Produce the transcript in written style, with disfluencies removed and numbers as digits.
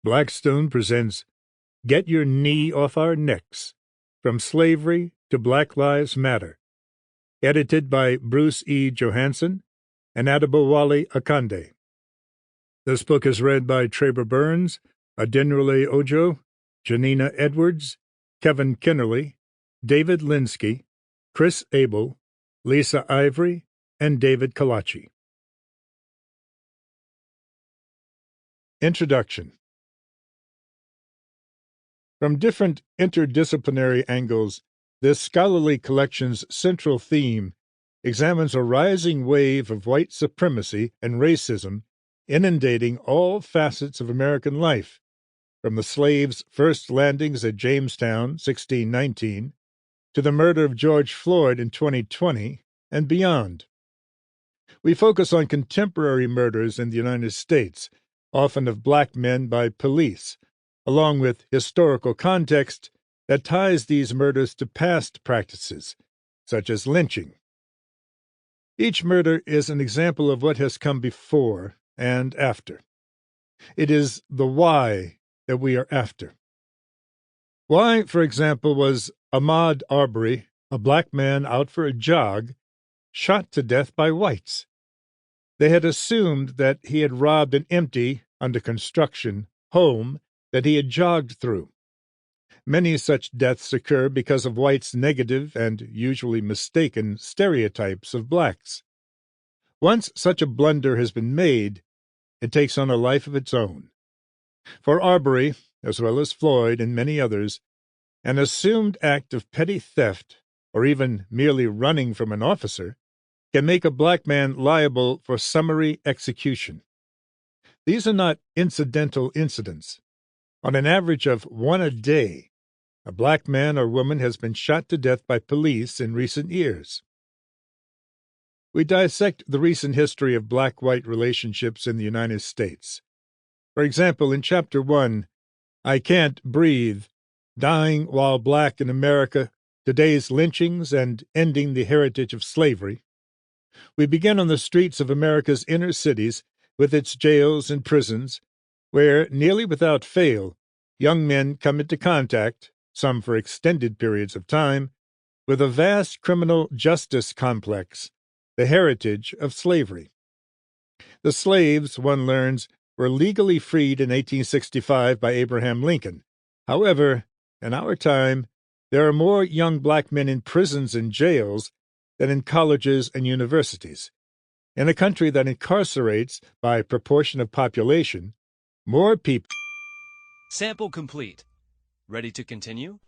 Blackstone presents Get Your Knee Off Our Necks, From Slavery to Black Lives Matter, edited by Bruce E. Johansson and Adebowale Akande. This book is read by Traber Burns, Adenrele Ojo, Janina Edwards, Kevin Kenerly, David Linski, Chris Abell, Lisa Ivory, and David Colacci. Introduction. From different interdisciplinary angles, this scholarly collection's central theme examines a rising wave of white supremacy and racism inundating all facets of American life, from the slaves' first landings at Jamestown, 1619, to the murder of George Floyd in 2020, and beyond. We focus on contemporary murders in the United States, often of black men by police, along with historical context that ties these murders to past practices, such as lynching. Each murder is an example of what has come before and after. It is the why that we are after. Why, for example, was Ahmaud Arbery, a black man out for a jog, shot to death by whites? They had assumed that he had robbed an empty, under construction, home that he had jogged through. Many such deaths occur because of whites' negative and usually mistaken stereotypes of blacks. Once such a blunder has been made, it takes on a life of its own. For Arbery, as well as Floyd and many others, an assumed act of petty theft, or even merely running from an officer, can make a black man liable for summary execution. These are not incidental incidents. On an average of one a day, a black man or woman has been shot to death by police in recent years. We dissect the recent history of black-white relationships in the United States. For example, in Chapter 1, I Can't Breathe, Dying While Black in America, Today's Lynchings and Ending the Heritage of Slavery, we begin on the streets of America's inner cities with its jails and prisons, where, nearly without fail, young men come into contact, some for extended periods of time, with a vast criminal justice complex, the heritage of slavery. The slaves, one learns, were legally freed in 1865 by Abraham Lincoln. However, in our time, there are more young black men in prisons and jails than in colleges and universities. In a country that incarcerates, by proportion of population, more people. Sample complete. Ready to continue?